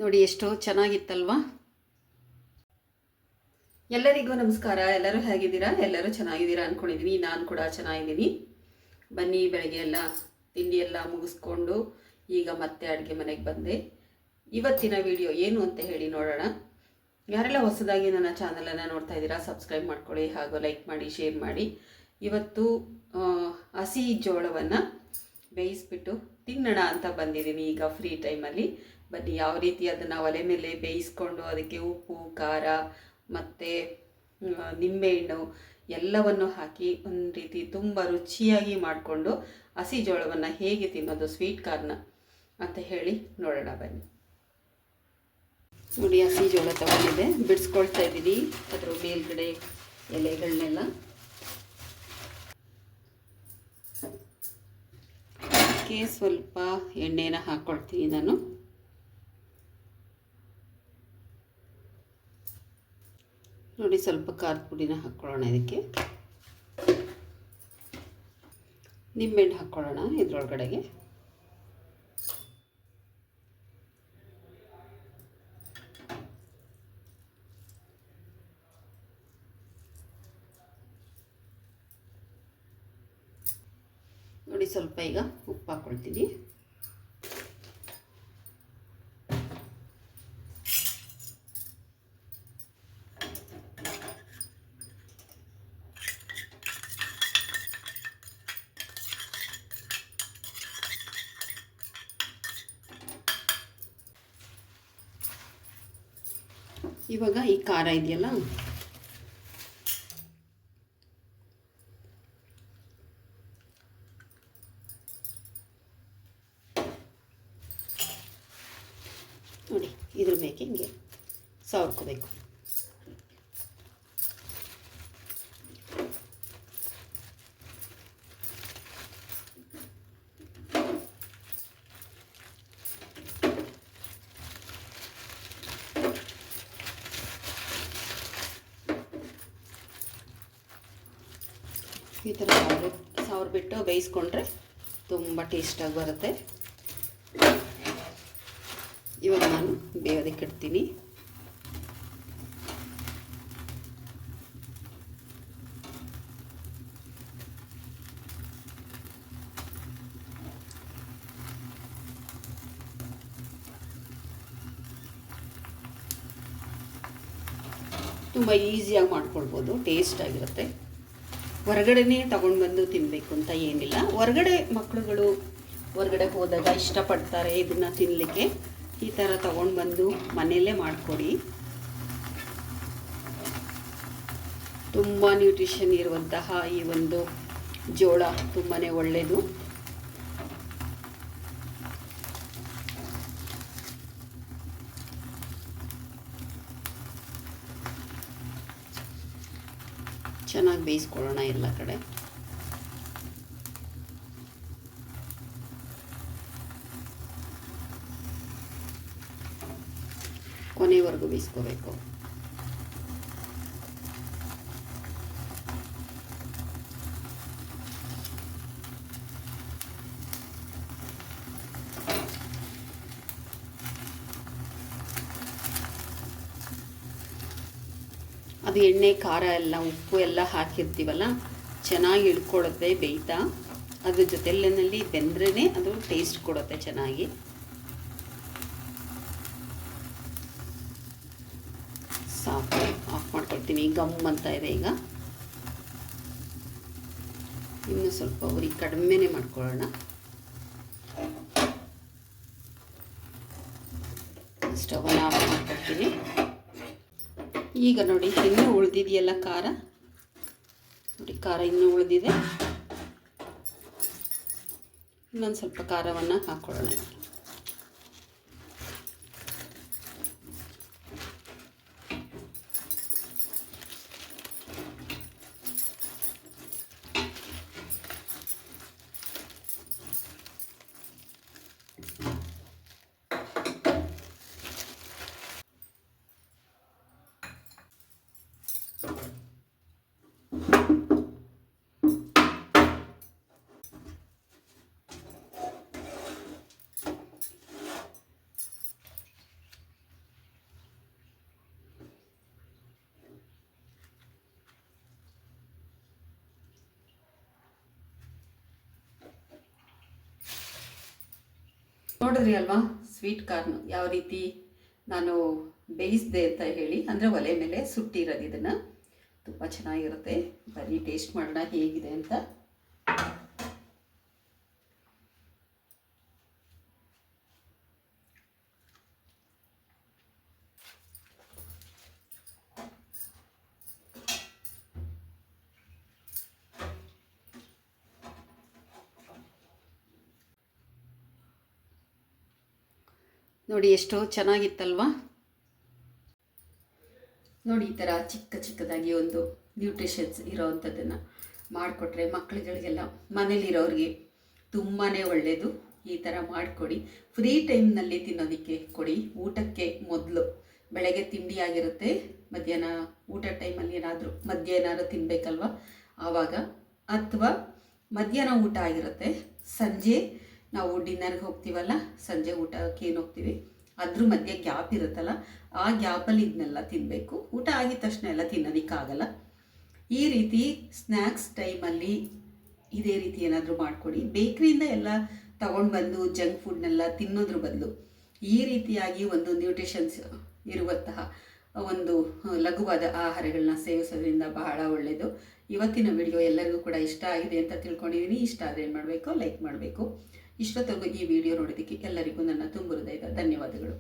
ನೋಡಿ ಎಷ್ಟು ಚೆನ್ನಾಗಿತ್ತಲ್ವಾ. ಎಲ್ಲರಿಗೂ ನಮಸ್ಕಾರ. ಎಲ್ಲರೂ ಹೇಗಿದ್ದೀರಾ? ಎಲ್ಲರೂ ಚೆನ್ನಾಗಿದ್ದೀರಾ ಅಂದ್ಕೊಂಡಿದ್ದೀನಿ. ನಾನು ಕೂಡ ಚೆನ್ನಾಗಿದ್ದೀನಿ. ಬನ್ನಿ, ಬೆಳಗ್ಗೆ ಎಲ್ಲ ತಿಂಡಿ ಎಲ್ಲ ಮುಗಿಸ್ಕೊಂಡು ಈಗ ಮತ್ತೆ ಅಡುಗೆ ಮನೆಗೆ ಬಂದೆ. ಇವತ್ತಿನ ವಿಡಿಯೋ ಏನು ಅಂತ ಹೇಳಿ ನೋಡೋಣ. ಯಾರೆಲ್ಲ ಹೊಸದಾಗಿ ನನ್ನ ಚಾನಲನ್ನು ನೋಡ್ತಾ ಇದ್ದೀರಾ ಸಬ್ಸ್ಕ್ರೈಬ್ ಮಾಡ್ಕೊಳ್ಳಿ, ಹಾಗೂ ಲೈಕ್ ಮಾಡಿ, ಶೇರ್ ಮಾಡಿ. ಇವತ್ತು ಹಸಿ ಜೋಳವನ್ನು ಬೇಯಿಸ್ಬಿಟ್ಟು ತಿನ್ನೋಣ ಅಂತ ಬಂದಿದ್ದೀನಿ ಈಗ ಫ್ರೀ ಟೈಮಲ್ಲಿ. ಬನ್ನಿ, ಯಾವ ರೀತಿ ಅದನ್ನು ಒಲೆ ಮೇಲೆ ಬೇಯಿಸ್ಕೊಂಡು ಅದಕ್ಕೆ ಉಪ್ಪು, ಖಾರ ಮತ್ತು ನಿಂಬೆಹಣ್ಣು ಎಲ್ಲವನ್ನು ಹಾಕಿ ಒಂದು ರೀತಿ ತುಂಬ ರುಚಿಯಾಗಿ ಮಾಡಿಕೊಂಡು ಹಸಿ ಜೋಳವನ್ನು ಹೇಗೆ ತಿನ್ನೋದು, ಸ್ವೀಟ್ ಕಾರ್ನ ಅಂತ ಹೇಳಿ ನೋಡೋಣ ಬನ್ನಿ. ನೋಡಿ, ಹಸಿ ಜೋಳ ತಗೊಂಡಿದ್ದೆ, ಬಿಡಿಸ್ಕೊಳ್ತಾ ಇದ್ದೀನಿ ಅದರ ಮೇಲ್ಗಡೆ ಎಲೆಗಳನ್ನೆಲ್ಲ. ಅದಕ್ಕೆ ಸ್ವಲ್ಪ ಎಣ್ಣೆನ ಹಾಕ್ಕೊಳ್ತೀನಿ ನಾನು. ನೋಡಿ, ಸ್ವಲ್ಪ ಖಾರದ ಪುಡಿನ ಹಾಕ್ಕೊಳ್ಳೋಣ. ಇದಕ್ಕೆ ನಿಂಬೆಹಣ್ಣು ಹಾಕ್ಕೊಳ್ಳೋಣ ಇದ್ರೊಳಗಡೆಗೆ. ನೋಡಿ, ಸ್ವಲ್ಪ ಈಗ ಉಪ್ಪು ಹಾಕ್ಕೊಳ್ತೀನಿ. ಇವಾಗ ಈ ಖಾರ ಇದೆಯಲ್ಲ, ನೋಡಿ ಇದ್ರ ಮೇಲೆ ಹಿಂಗೆ ಸವರ್ಕೋಬೇಕು. ಈ ಥರ ಸಾವಿರ ಬಿಟ್ಟು ಬೇಯಿಸ್ಕೊಂಡ್ರೆ ತುಂಬ ಟೇಸ್ಟಾಗಿ ಬರುತ್ತೆ. ಇವಾಗ ನಾನು ಬೇಯೋದಕ್ಕೆ ಇಡ್ತೀನಿ. ತುಂಬ ಈಸಿಯಾಗಿ ಮಾಡ್ಕೊಳ್ಬೋದು, ಟೇಸ್ಟಾಗಿರುತ್ತೆ. ಹೊರಗಡೆನೇ ತಗೊಂಡು ಬಂದು ತಿನ್ನಬೇಕು ಅಂತ ಏನಿಲ್ಲ. ಮಕ್ಕಳುಗಳು ಹೊರಗಡೆ ಹೋದಾಗ ಇಷ್ಟಪಡ್ತಾರೆ ಇದನ್ನು ತಿನ್ನಲಿಕ್ಕೆ. ಈ ಥರ ತಗೊಂಡು ಬಂದು ಮನೆಯಲ್ಲೇ ಮಾಡಿಕೊಡಿ. ತುಂಬ ನ್ಯೂಟ್ರಿಷನ್ ಇರುವಂತಹ ಈ ಒಂದು ಜೋಳ ತುಂಬಾ ಒಳ್ಳೆಯದು. ಚೆನ್ನಾಗಿ ಬೇಯಿಸ್ಕೊಳ್ಳೋಣ ಎಲ್ಲ ಕಡೆ. ಕೊನೆವರೆಗೂ ಬೇಯಿಸ್ಕೋಬೇಕು. ಅದು ಎಣ್ಣೆ, ಖಾರ ಎಲ್ಲ, ಉಪ್ಪು ಎಲ್ಲ ಹಾಕಿರ್ತೀವಲ್ಲ, ಚೆನ್ನಾಗಿ ಇಳ್ಕೊಳ್ಳುತ್ತೆ ಬೇಯ್ತಾ. ಅದ್ರ ಜೊತೆಯಲ್ಲಿ ಬೆಂದ್ರೇ ಅದು ಟೇಸ್ಟ್ ಕೊಡುತ್ತೆ ಚೆನ್ನಾಗಿ. ಸಾಕು, ಆಫ್ ಮಾಡ್ಕೊಳ್ತೀನಿ. ಗಮ್ ಅಂತ ಇದೆ ಈಗ. ಇನ್ನು ಸ್ವಲ್ಪ ಉರಿ ಕಡಿಮೆನೇ ಮಾಡ್ಕೊಳ್ಳೋಣ. ಸ್ಟವನ್ನು ಆಫ್ ಮಾಡ್ಕೊಳ್ತೀನಿ. ಈಗ ನೋಡಿ, ಇನ್ನೂ ಉಳಿದಿದೆಯಲ್ಲ ಖಾರ. ನೋಡಿ, ಖಾರ ಇನ್ನೂ ಉಳಿದಿದೆ. ಇನ್ನೊಂದು ಸ್ವಲ್ಪ ಖಾರವನ್ನು ಹಾಕ್ಕೊಳ್ಳೋಣ. ನೋಡಿದ್ರಿ ಅಲ್ವಾ ಸ್ವೀಟ್ ಕಾರ್ನ್ ಯಾವ ರೀತಿ ನಾನು ಬೇಯಿಸಿದೆ ಅಂತ ಹೇಳಿ, ಅಂದರೆ ಒಲೆ ಮೇಲೆ ಸುಟ್ಟಿರೋದು. ಇದನ್ನು ತುಂಬ ಚೆನ್ನಾಗಿರುತ್ತೆ. ಬನ್ನಿ ಟೇಸ್ಟ್ ಮಾಡೋಣ ಹೇಗಿದೆ ಅಂತ. ನೋಡಿ ಎಷ್ಟು ಚೆನ್ನಾಗಿತ್ತಲ್ವಾ. ನೋಡಿ, ಈ ಥರ ಚಿಕ್ಕ ಚಿಕ್ಕದಾಗಿ ಒಂದು ನ್ಯೂಟ್ರಿಷನ್ಸ್ ಇರೋವಂಥದ್ದನ್ನು ಮಾಡಿಕೊಟ್ರೆ ಮಕ್ಕಳುಗಳಿಗೆಲ್ಲ, ಮನೇಲಿರೋರಿಗೆ ತುಂಬಾ ಒಳ್ಳೆಯದು. ಈ ಥರ ಮಾಡಿಕೊಡಿ. ಫ್ರೀ ಟೈಮ್ನಲ್ಲಿ ತಿನ್ನೋದಕ್ಕೆ ಕೊಡಿ. ಊಟಕ್ಕೆ ಮೊದಲು ಬೆಳಗ್ಗೆ ತಿಂಡಿ ಆಗಿರುತ್ತೆ, ಮಧ್ಯಾಹ್ನ ಊಟ ಟೈಮಲ್ಲಿ ಏನಾದರೂ ತಿನ್ನಬೇಕಲ್ವ ಆವಾಗ, ಅಥವಾ ಮಧ್ಯಾಹ್ನ ಊಟ ಆಗಿರುತ್ತೆ, ಸಂಜೆ ನಾವು ಡಿನ್ನರ್ಗೆ ಹೋಗ್ತೀವಲ್ಲ, ಸಂಜೆ ಊಟಕ್ಕೆ ಏನು ಹೋಗ್ತೀವಿ ಅದ್ರ ಮಧ್ಯೆ ಗ್ಯಾಪ್ ಇರುತ್ತಲ್ಲ, ಆ ಗ್ಯಾಪಲ್ಲಿ ಇದನ್ನೆಲ್ಲ ತಿನ್ನಬೇಕು. ಊಟ ಆಗಿದ ತಕ್ಷಣ ಎಲ್ಲ ತಿನ್ನೋದಕ್ಕಾಗಲ್ಲ. ಈ ರೀತಿ ಸ್ನ್ಯಾಕ್ಸ್ ಟೈಮಲ್ಲಿ ಇದೇ ರೀತಿ ಏನಾದರೂ ಮಾಡಿಕೊಡಿ. ಬೇಕ್ರಿಯಿಂದ ಎಲ್ಲ ತಗೊಂಡು ಬಂದು ಜಂಕ್ ಫುಡ್ನೆಲ್ಲ ತಿನ್ನೋದ್ರ ಬದಲು ಈ ರೀತಿಯಾಗಿ ಒಂದು ನ್ಯೂಟ್ರಿಷನ್ಸ್ ಇರುವಂತಹ ಒಂದು ಲಘುವಾದ ಆಹಾರಗಳನ್ನ ಸೇವಿಸೋದ್ರಿಂದ ಬಹಳ ಒಳ್ಳೆಯದು. ಇವತ್ತಿನ ವಿಡಿಯೋ ಎಲ್ಲರಿಗೂ ಕೂಡ ಇಷ್ಟ ಆಗಿದೆ ಅಂತ ತಿಳ್ಕೊಂಡಿದ್ದೀನಿ. ಇಷ್ಟ ಆದರೆ ಏನು ಮಾಡಬೇಕು, ಲೈಕ್ ಮಾಡಬೇಕು. ಇಷ್ಟೊತ್ತರೆಗೂ ಈ ವಿಡಿಯೋ ನೋಡೋದಕ್ಕೆ ಎಲ್ಲರಿಗೂ ನನ್ನ ತುಂಬ ಹೃದಯದ ಧನ್ಯವಾದಗಳು.